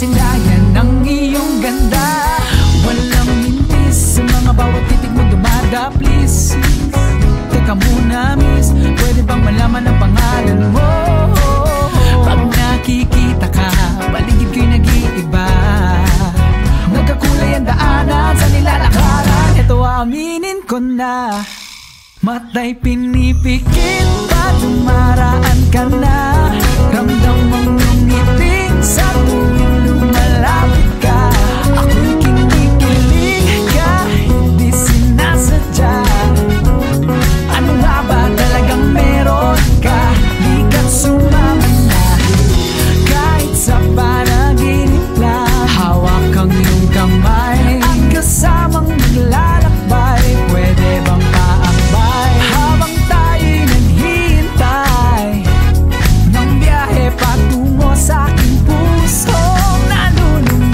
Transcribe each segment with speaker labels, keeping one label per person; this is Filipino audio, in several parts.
Speaker 1: kasilayan ng iyong ganda. Walang mintis sa mga bawat titig mo dumada. Please, teka muna miss, pwede bang malaman ang pangalan mo? Pag nakikita ka, paligid ko'y nag-iiba. Nagkakulay ang daanan sa nilalakaran. Ito aminin ko na, matay pinipikit pa, dumaraan ka na. Ramdam mong lumiting sa tuwing lumalapit ka. Ako'y kinikilig kahit di sinasadya. Ano nga ba talagang meron ka? Di ka't sumama na, kahit sa panaginip lang. Hawak ang iyong kamay, ang kasamang naglalakbay. Pwede bang paakbay habang tayo'y naghihintay ng biyahe patungo sa aking pusong nalulumbay?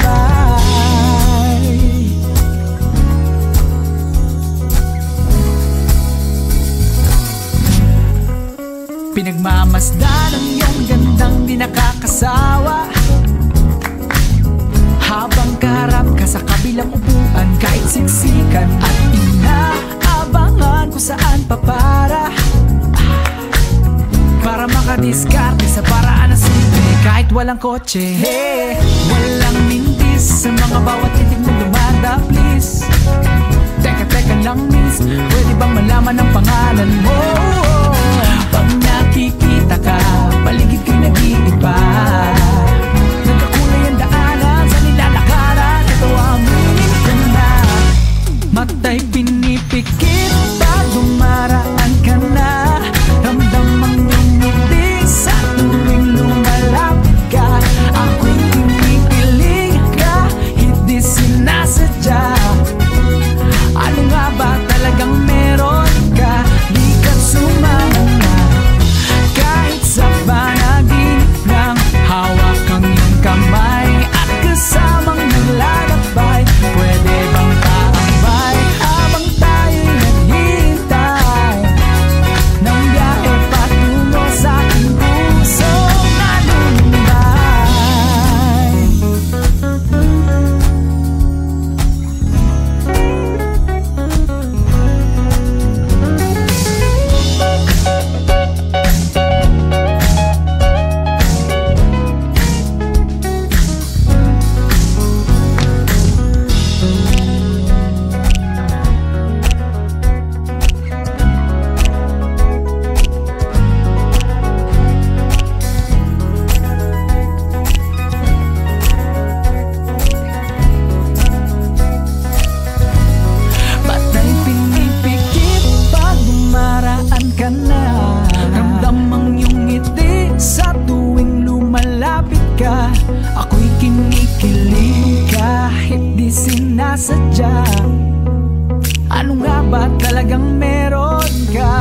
Speaker 1: Pinagmamasdan ang iyong gandang di nakakasawa, habang kaharap ka sa kabilang upuan. Kahit siksikan at inaabangan kung saan papara, para makadiskarte sa paraan na simple. Kahit walang kotse, walang mintis sa mga bawat titig mo dumada. Please, teka lang miss, pwede bang malaman ang pangalan mo? Pag nakikita ka, paligid ko'y nag-iiba. Nagkakulay ang daanan sa nilalakaran. Ito aminin ko na, matay pinipikit pa, dumaraan ka na. Ramdam ang iyong ngiti sa tuwing lumalapit ka. Ako'y kinikilig kahit di sinasadya. Ano nga ba talagang meron ka? Di ka sumama na, kahit sa panaginip lang. Hawak ang iyong kamay at kasamang naglalakbay. Pwede bang paakbay habang tayo'y naghihintay ng biyahe patungo sa aking pusong nalulumbay? Batay pinipikit pa, dumaraan ka na. Ramdam ang iyong ngiti sa tuwing lumalapit ka. Ako'y kinikilig kahit di sinasadya. Ano nga ba talagang meron ka?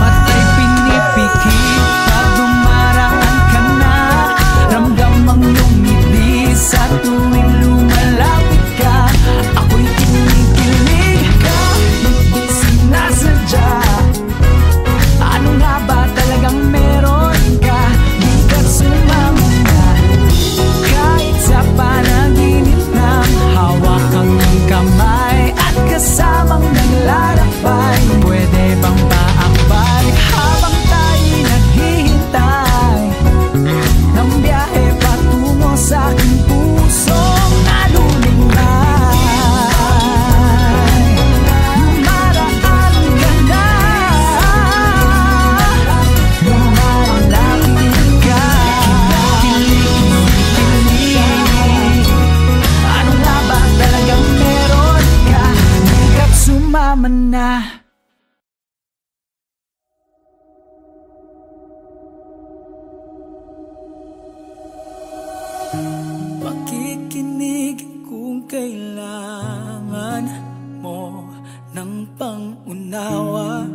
Speaker 1: Matay pinipikit pa, dumaraan ka na. Ramdam ang iyong ngiti sa tuwing lumalapit ka. Ako'y kinikilig kahit di sinasadya. Ano nga ba talagang meron ka? Di ka sumama na, kahit sa panaginip lang. Hawak ang iyong kamay at kasamang naglalakbay. Pwede bang paakbay habang tayo'y naghihintay ng biyahe patungo sa aking pusong nalulumbay? Dumaraan ka na, lumalapit ka. Kinikilig, ano nga ba talagang meron ka? Di ka't sumama na. Makikinig kung kailangan mo ng pang-unawa.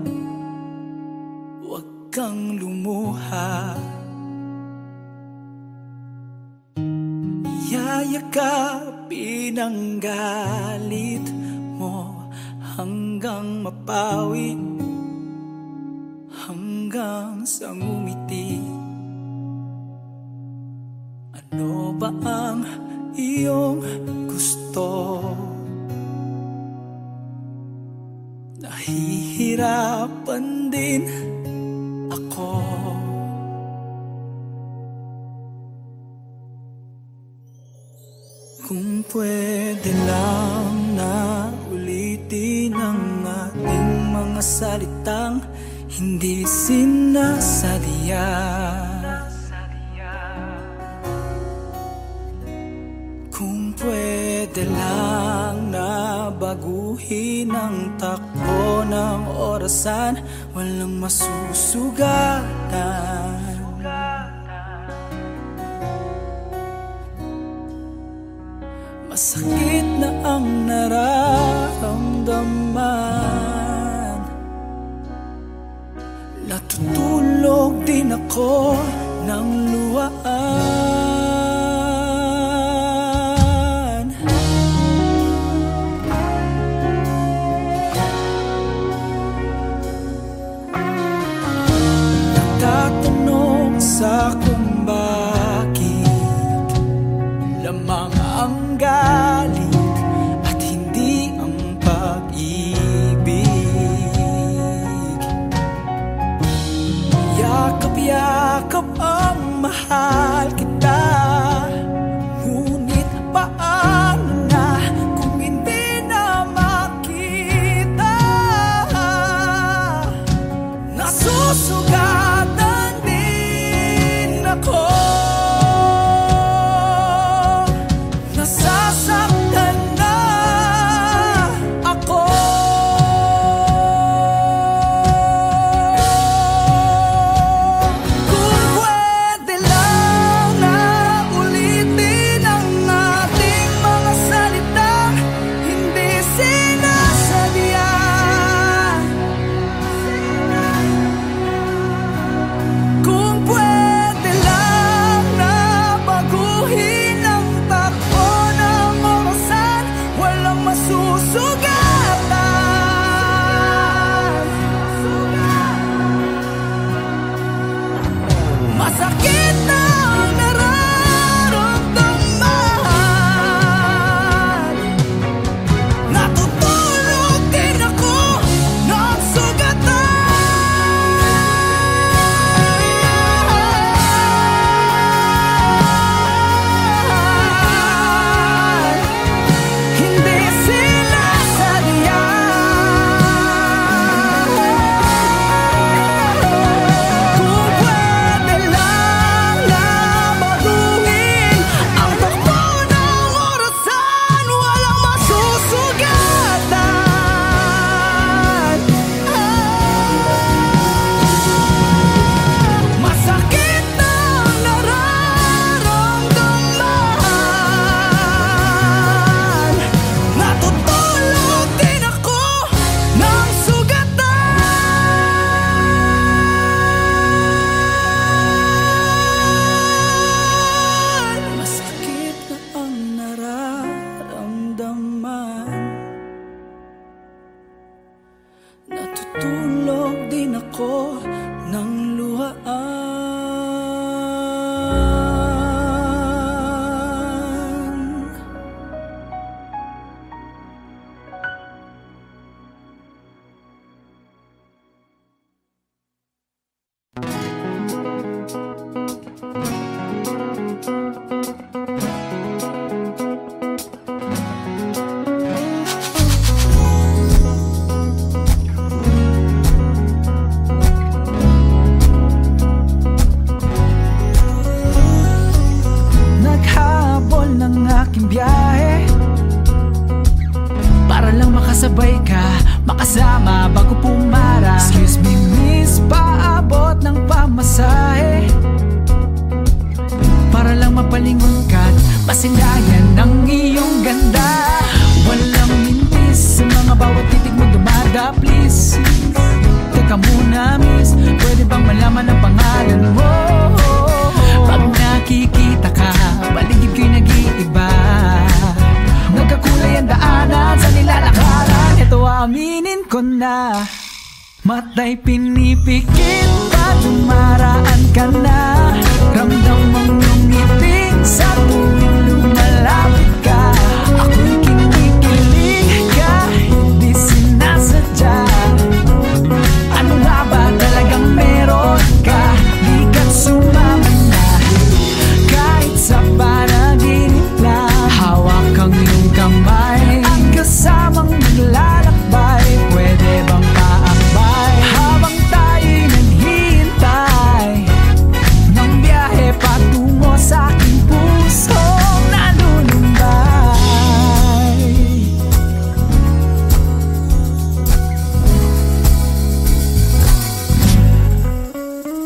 Speaker 1: Huwag kang lumuha, yayakapin ang galit mo hanggang mapawi, hanggang sa ngumiti. ba ang iyong gusto? Nahihirapan din ako. Kung pwede lang na ulitin ang ating mga salitang hindi sinasadya. Kung pwede lang na baguhin ang takbo ng orasan, walang masusugatan. Masakit na ang nararamdaman, natutulog din ako ng luhaan. Nagtatanong sa kung bakit lamang ang galit at hindi ang pag-ibig. Yakap-yakap ang mahal kita, ngunit paano na kung hindi na makita? Nasusugatan din ako, nasasaktan na ako. Kung pwede lang na ulitin ang ating mga salitang hindi sinasadya. Kung pwede lang na baguhin ang takbo ng orasan, walang masusugatan. Masakit na ang nararamdaman, natutulog din ako ng sugatan. Hindi sila sadya. Kung pwede lang na baguhin ang takbo ng orasan, walang masusugatan. Masakit na ang nararamdaman, natutulog din ako ng sugatan. Masakit na ang nararamdaman, natutulog din ako ng luhaan. Naghabol ng aking biyahe para lang makasabay ka, makasama bago pumara. Excuse me miss, paabot ng pamasahe para lang mapalingon ka't pasindayan ng iyong ganda. Walang mintis sa mga bawat titig mo dumada. Please, teka muna miss, pwede bang malaman ang pangalan mo? Pag nakikita ka, paligid ko'y nag-iiba. Nagkakulay ang daanan sa nilalakaran. Ito aminin ko na, mata'y pinipikit pa, dumaraan ka na. Ramdam mong yung ngiping sa tuwing lumalapit ka. Ako'y kinikilig kahit di sinasadya. Ano nga ba talagang meron ka? Di ka't sumama na kahit sa panaginip lang. Hawak ang iyong kamay at kasamang naglalakbay. Pwede bang paakbay habang tayo'y naghihintay ng biyahe patungo sa aking pusong nalulumbay?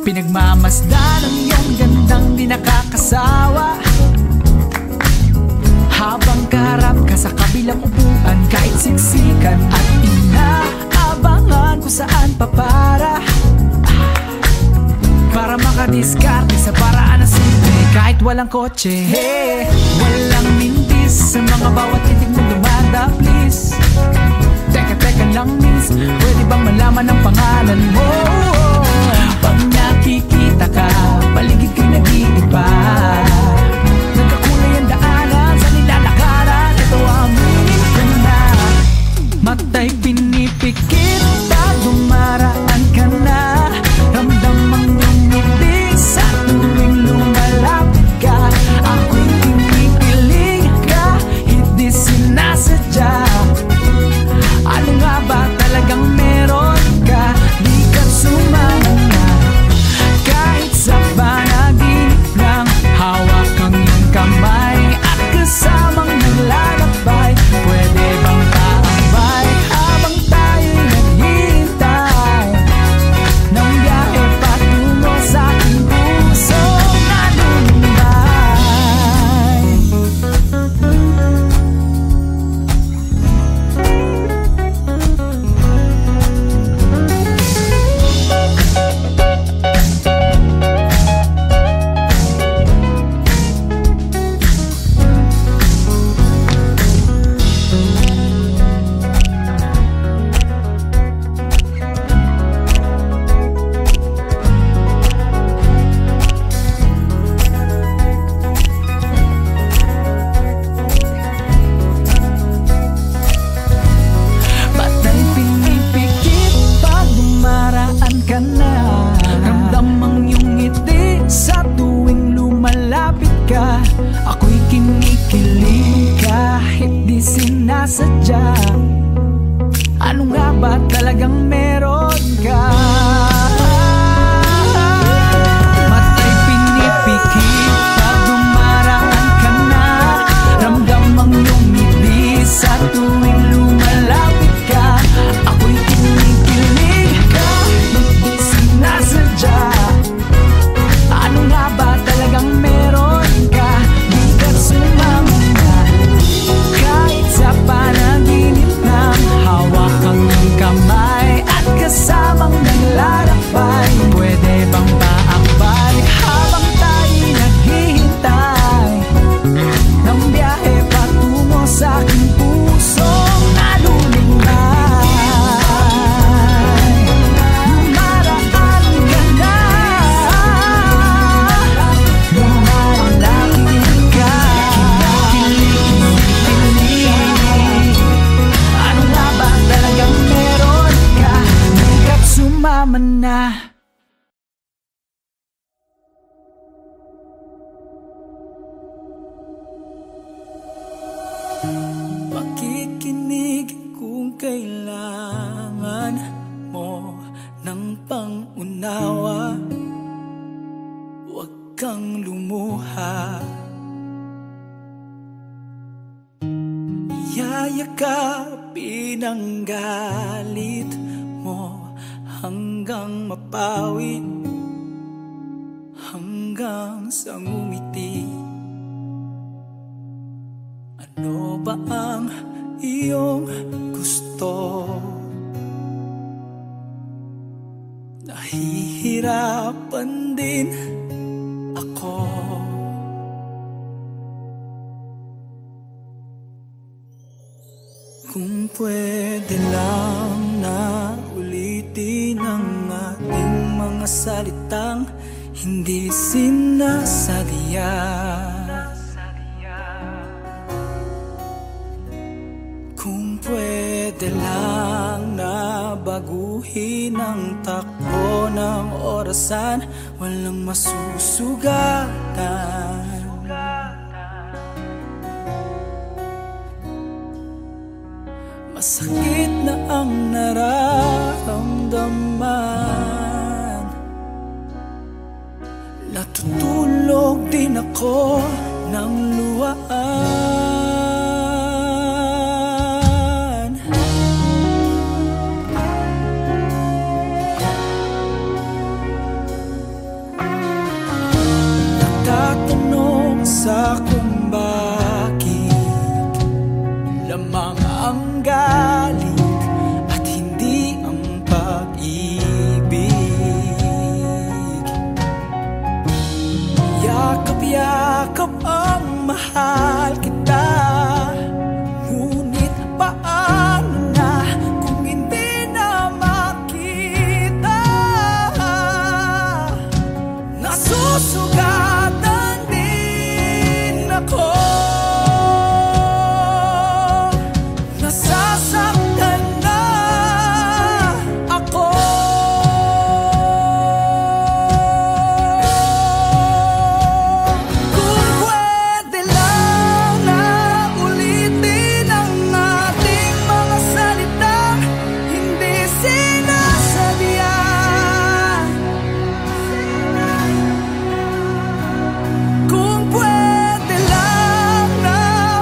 Speaker 1: Pinagmamasdan ang iyong gandang di nakakasawa habang kaharap ka sa kabilang upuan. Kahit siksikan at inaabangan kung saan para makadiskarte sa paraan na simple. Kahit walang kotse, walang mintis sa mga bawat titig mo dumada. Please, teka lang miss, pwede bang malaman ang pangalan mo? Pag nakikita ka, paligid ko'y nag-iiba. Nagkakulay ang daanan sa nilalakaran. Ito aminin ka na, mata'y pinipikit at dumaraan ka na. Ramdamang iyong ngiti sa tuwing lumalapit ka. Ako'y kinikilig kahit di sinasadya. Ano nga ba talagang meron ka? Di ka sumama na kahit sa panaginip lang. Hawak ang iyong kamay at kasamang naglalakbay. Pwede bang taambay habang tayo'y naghihintay ng biyahe patungo sa aking pusong nalulumbay? Batay pinipikit pag dumaraan ka na. Ramdamang iyong ngiti sa tuwing lumalapit ka. Ako'y kinikilig kahit di sinasadya. Ano nga ba talagang meron ka? Mata'y pinipikit pag dumaraan ka na. Ramdamang iyong ngiti sa tuwing lumalapit ka. Ako'y kinikilig kahit di sinasadya. Ano nga ba talagang meron ka? Di ka sumama na kahit sa panaginip lang. Hawak ang iyong kamay at kasamang naglalakbay. Pwede bang paakbay habang tayo'y naghihintay ng biyahe patungo sa aking pusong nalulumbay? Lumaraan ka na, lumalapit ka. Kinikilig, ano nga ba talagang meron ka? Di ka't sumama na. Makikinig kung kailangan mo ng pang-unawa. Huwag kang lumuha. Yayakapin ang galit mo hanggang mapawi, hanggang sa ngumiti. Ano ba ang iyong gusto? Nahihirapan din ako. Kung pwede lang na ulitin ang ating mga salitang hindi sinasadya.
Speaker 2: baguhin ang takbo ng orasan, walang masusugatan. Masakit na ang nararamdaman, natutulog din ako ng luhaan. Nagtatanong sa kung bakit lamang ang galit at hindi ang pag-ibig. Yakap-yakap ang mahal kita, ngunit paano na kung hindi na makita? Nasusugatan din ako, nasasaktan na ako. Kung pwede lang na ulitin ang ating mga salitang hindi sinasadya. Kung pwede lang na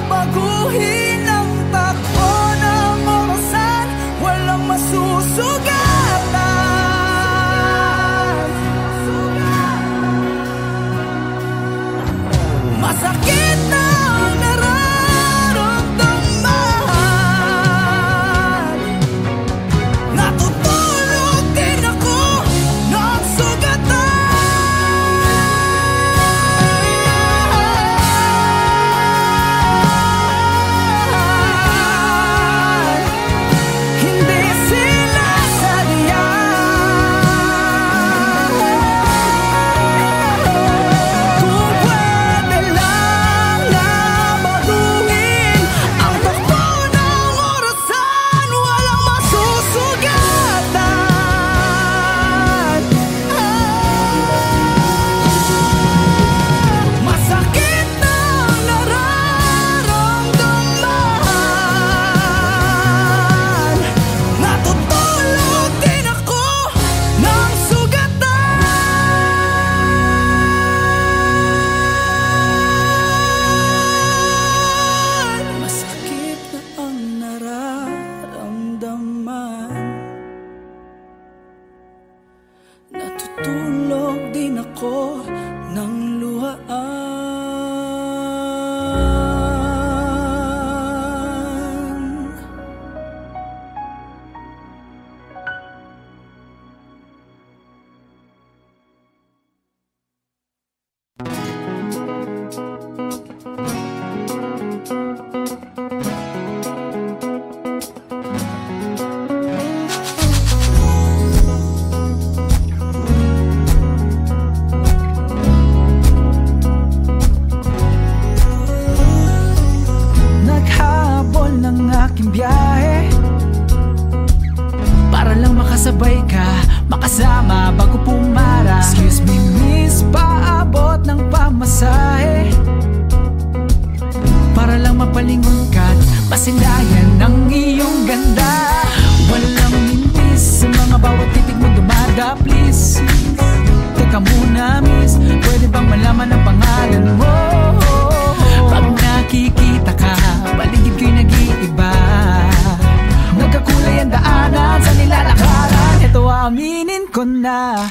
Speaker 2: baguhin ang takbo ng orasan, walang masusugatan. Masakit na ang nararamdaman, natutulog din ako ng sugatan. Hindi sila sadya. Kung pwede lang na baguhin ang takbo ng orasan, walang masusugatan. Masakit na ang nararamdaman, natutulog din ako ng sugatan. Masakit na ang nararamdaman, natutulog din ako ng luhaan. Naghabol ng aking biyahe para lang makasabay ka, makasama bago pumara. Excuse me miss, paabot ng pamasahe para lang mapalingon ka't masilayan ng iyong ganda. Walang mintis sa mga bawat titig mo dumada, please. Teka muna miss, pwede bang malaman ang pangalan mo? Pag nakikita ka, paligid ko'y nag-iiba. Nagkakulay ang daanan sa nilalakaran. Ito aminin ko na,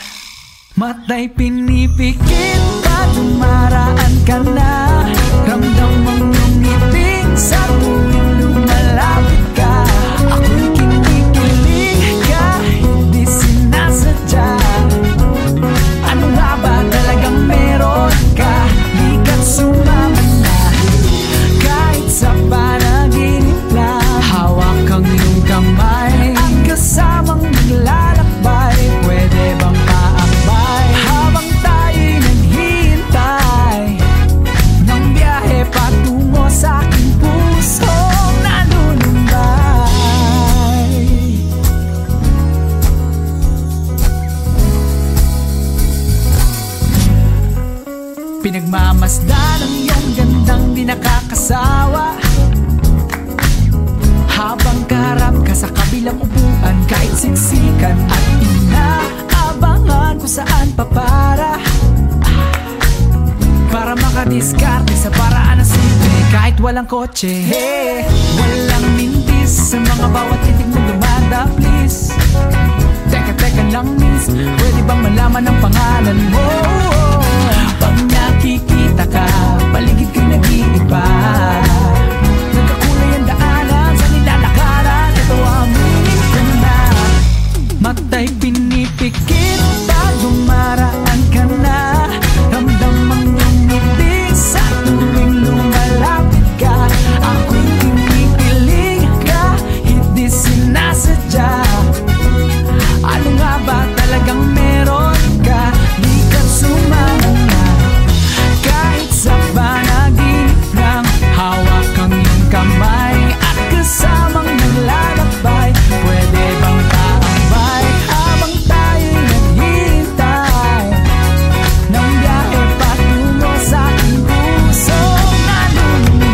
Speaker 2: mata'y pinipikit at dumaraan ka na. Ramdam mong lumiting sa tuwing lumalapit ka. Ako'y kinikilig kahit di sinasadya. Ano nga ba talagang meron ka? Di ka't sumama na kahit sa panaginip lang. Hawak ang iyong kamay at kasamang naglalakbay. Pwede bang paakbay habang tayo'y naghihintay ng biyahe patungo sa aking pusong nalulumba?
Speaker 1: Pinagmamasdan ang iyong gandang di nakakasawa. Habang kaharap ka sa kabilang upuan, kahit siksikan at inaabangan kung saan papara, para makadiskarte sa paraan na simple. Kahit walang kotse, walang mintis sa mga bawat titig mo lumada, please. Teka lang miss, pwede bang malaman ang pangalan mo? Pag nakikita ka, paligid ko'y nag-iiba. Nagkakulay ang daanan sa nilalakaran. Ito aminin ko na, mata'y pinipikit pag dumaraan ka na. Ramdamang yung ngiti sa tuwing lumalapit ka. Ako'y kinikilig kahit di sinasadya. Ano nga ba talagang meron ka? Di ka sumama kahit sa panaginip lang. Hawak ang iyong kamay at kasamang naglalakbay. Pwede bang taambay habang tayo'y naghihintay ng biyahe patungo sa aking pusong nalulumbay?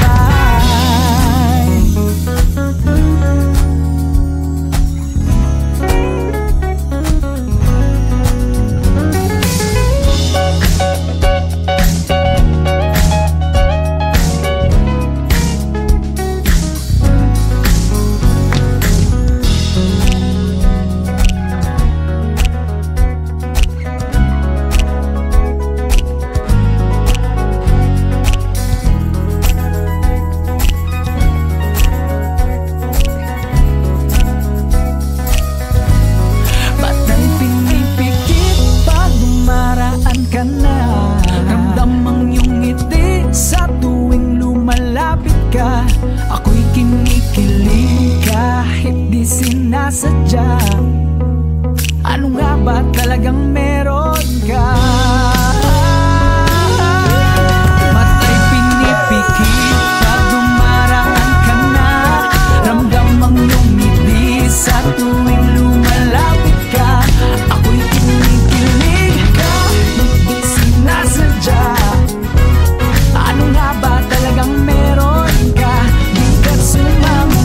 Speaker 1: Batay pinipikit pag dumaraan ka na. Ramdamang yung ngiti sa tuwing lumalapit ka. Ako'y kinikilig kahit di sinasadya. Ano nga ba talagang meron ka? Mata'y pinipikit pag dumaraan ka na. Ramdamang yung ngiti sa tuwing lumalapit ka. Ako'y kinikilig kahit di sinasadya. Ano nga ba talagang meron ka? Di ka sumama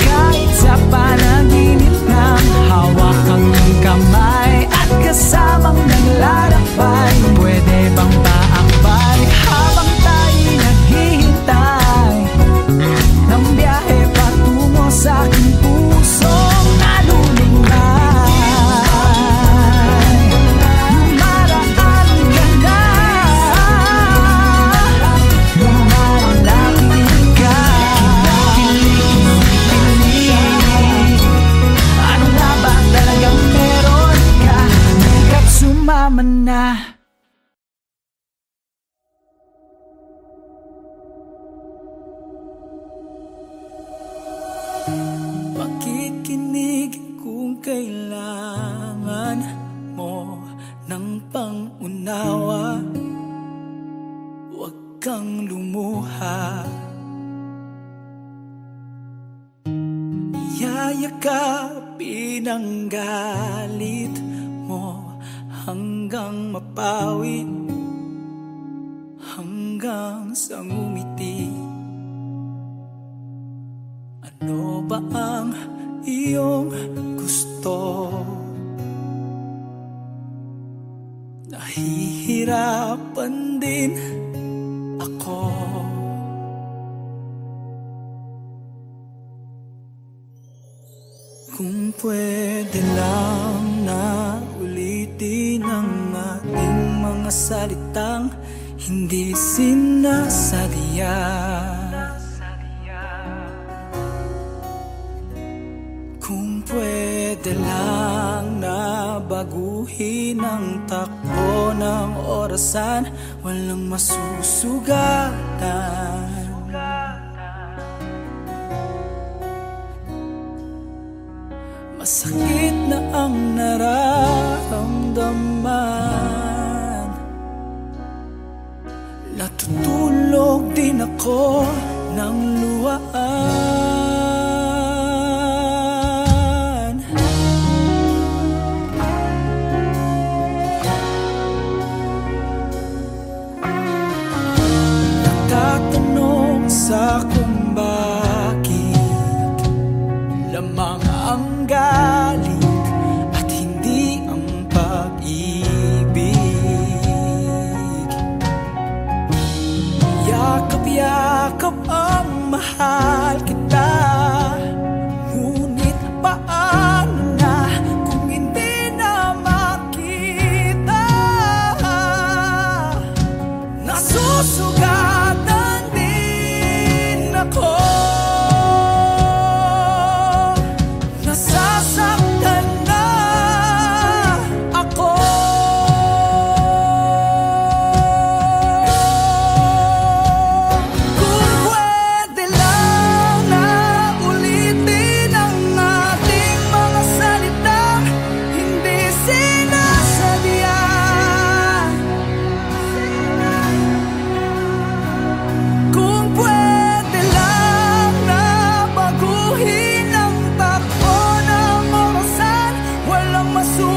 Speaker 1: kahit sa panaginip lang. Hawak ang iyong kamay at kasamang naglalakbay. Pwede bang taakbay habang tayo'y naghihintay ng biyahe patungo sa aking pusong nalulumbay? Lumaraan ka na, lumalapit ka. Kinikilig, ano nga ba talagang meron ka? Di ka't sumama na. Makikinig kung kailangan mo ng pangunawa. Huwag kang lumuha. Yayakapin ang galit mo hanggang mapawi, hanggang sa ngumiti. Ano ba ang iyong gusto? Nahihirapan din ako. Kung pwede lang na ulitin ang ating mga salitang hindi sinasadya. Kung pwede lang na baguhin ang takbo ng orasan, walang masusugatan. Masakit na ang nararamdaman. Natutulog din ako ng luwaan.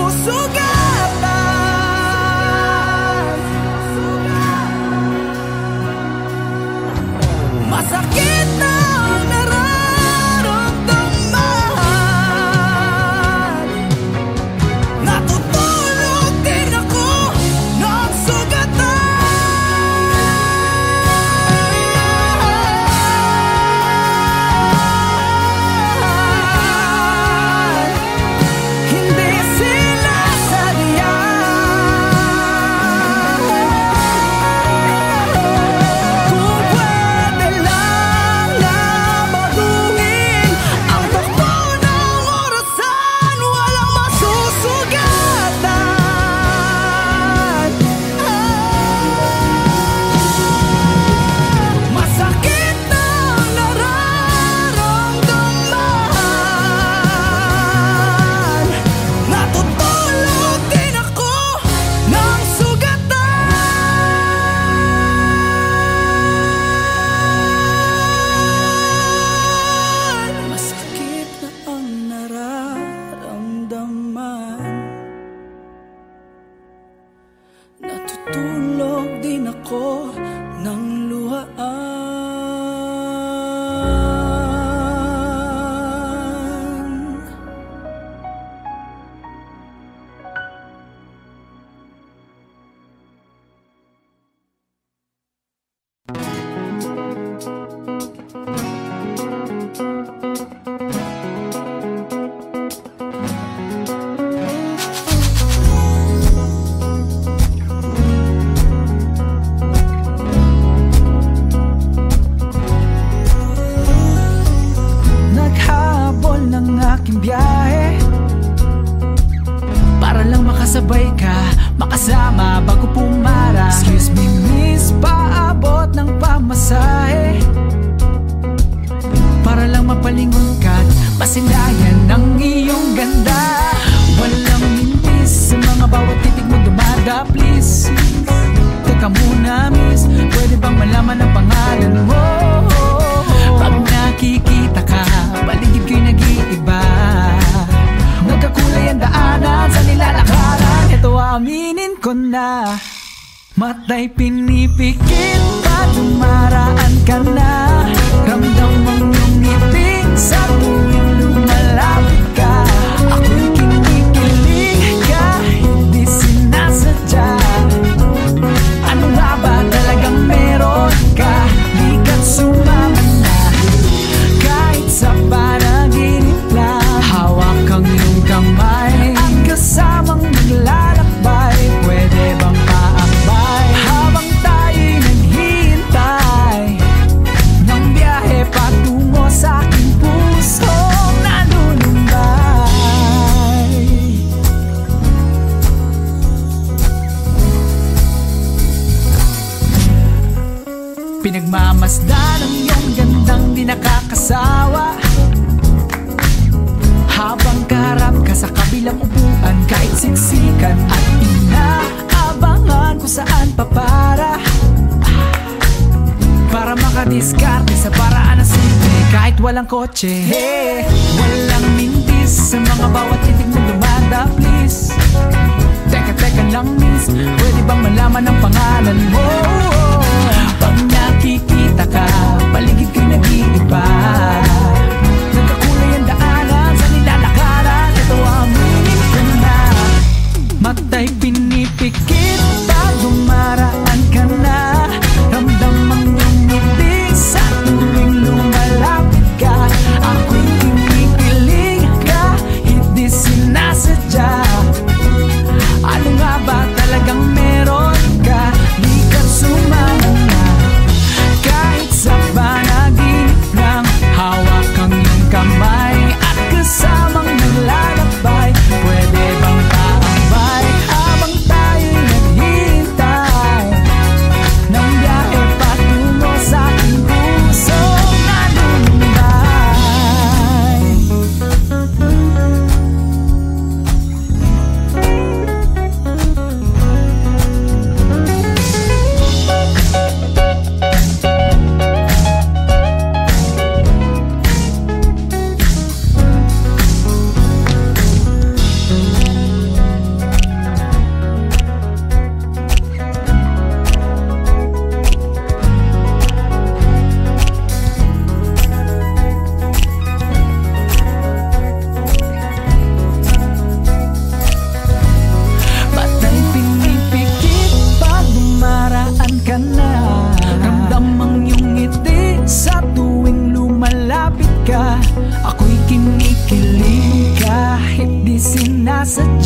Speaker 1: masusugatan. Masakit na ang nararamdaman. Natutulog din ako ng sugatan. Hindi sila sadya. Kung pwede lang na baguhin ang takbo ng orasan, walang masusugatan. Masakit na ang nararamdaman. Natutulog din ako ng sugatan. Masakit na ang nararamdaman. Natutulog din ako ng luhaan. Naghabol ng aking biyahe para lang makasabay ka, makasama bago pumara. Excuse me miss, paabot ng pamasahe para lang mapalingon ka't masilayan ng iyong ganda. Walang mintis sa mga bawat titig mo dumada. Please, teka muna miss, pwede bang malaman ang pangalan mo? Pag nakikita ka, paligid ko'y nag-iiba. Nagkakulay ang daanan sa nilalakaran. Ito aminin ko na, mata'y pinipikit pa, dumaraan ka na. Ramdam mong iyong ngiti sa tuwing lumalapit ka. Ako'y kinikilig kahit di sinasadya. Ano nga ba talagang meron ka? Di ka't sumama na kahit sa panaginip lang. Hawak ang iyong kamay at kasamang naglalakbay. Pwede bang paakbay habang tayo'y naghihintay ng biyahe patungo sa aking pusong nalulumbay. Pinagmamasdan ang iyong gandang di nakakasawa habang kaharap ka sa kabilang upuan. Kahit siksikan at inaabangan kung saan para makadiskarte sa paraan na simple. Kahit walang kotse, walang mintis sa mga bawat titig mo lumada. Please, teka lang miss, pwede bang malaman ang pangalan mo? Pag nakikita ka, paligid ko'y nag-iiba. Nagkakulay ang daanan sa nilalakaran. Ito aminin ko na, mata'y pinipikit pa, dumaraan ka na. Ramdam ang iyong ngiti sa tuwing lumalapit ka. Ako'y kinikilig kahit di sinasadya. Ano nga ba talagang meron ka? Di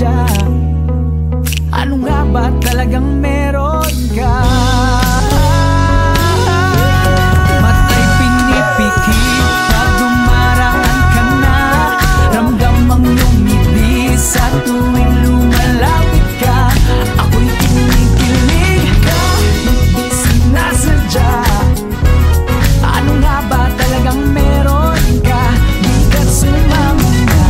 Speaker 1: ka? Ano nga ba talagang meron ka? Mata'y pinipikit pag dumaraan ka na. Ramdamang lumibis sa tuwing lumalapit ka. Ako'y kinikilig ka, hindi sinasadya. Ano nga ba talagang meron ka? Di ka sumama na.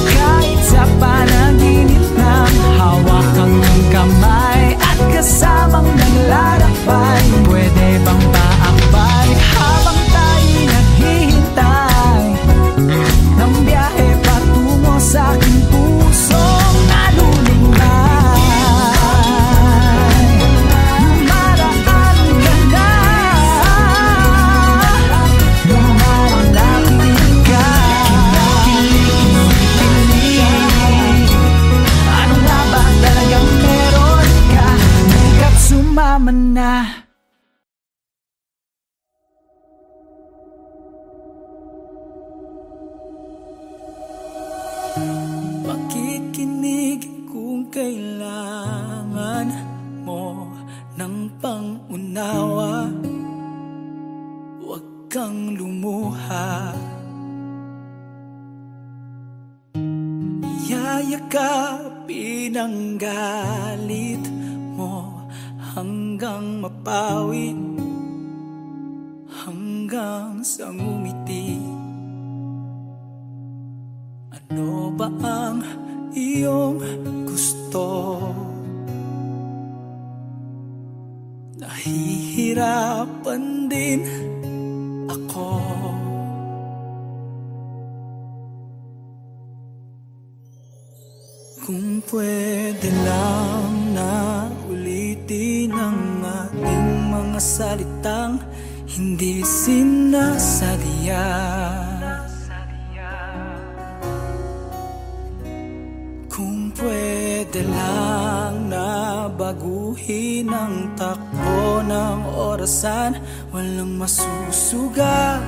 Speaker 1: Kahit sa panaginip ng hawakan ng kamay at kasamang naglalakbay, pwede bang maakbay habang tayo'y naghihintay ng biyahe patungo sa aking pusong nalulingay. Lumaraan ka na, lumalapit ka, kinikilig. Ano nga ba talagang meron ka? Di ka't sumama na. Makikinig kung kailangan mo ng pangunawa. Huwag kang lumuha. Yayakapin ang galit mo hanggang mapawi, hanggang sa ngumiti. Ano ba ang iyong gusto? Nahihirapan din ako. Kung pwede lang na ulitin ang ating mga salitang hindi sinasadya. Kung pwede lang na baguhin ang takbo ng orasan, walang masusugatan.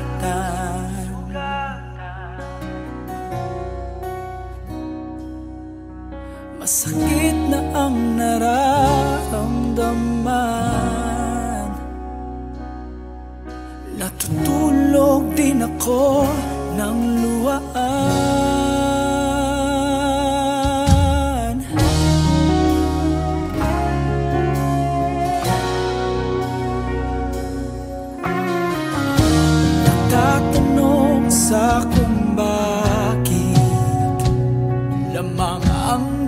Speaker 1: Masakit na ang nararamdaman. Natutulog din ako ng luwaan. Nagtatanong sa kung bakit lamang ang